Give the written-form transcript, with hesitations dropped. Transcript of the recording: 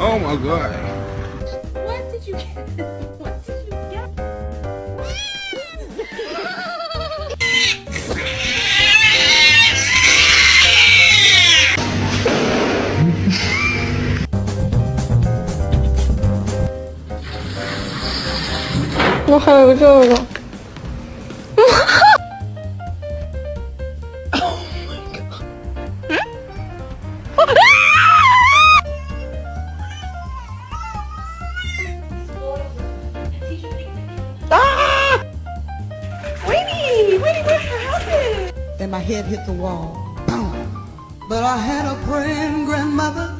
Oh my god. What did you get? What did you get?我还有这个。And my head hit the wall. Boom. But I had a praying grandmother